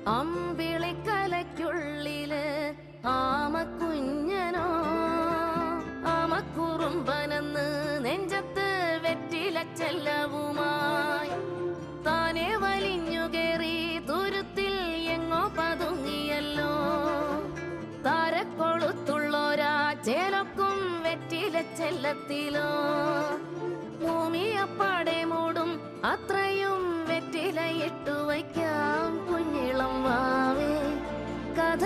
അമ്പിളിക്കലയ്ക്കുള്ളില് ആമക്കുഞ്ഞനോ ആമക്കുറുമ്പനെന്ന് നെഞ്ചത്ത് വെറ്റില ചെല്ലവുമായി താനെ വലിഞ്ഞു കേറി തുരുത്തിൽ എങ്ങോ പതുങ്ങിയല്ലോ. താരക്കൊളുത്തുള്ളോരാ ചേലക്കും വെറ്റില ചെല്ലത്തിലോ. ഭൂമിയപ്പാടെ മൂടും അത്രയും വെറ്റില ഇട്ടു വയ്ക്കാം കുഞ്ഞിളം വാവേ. കഥ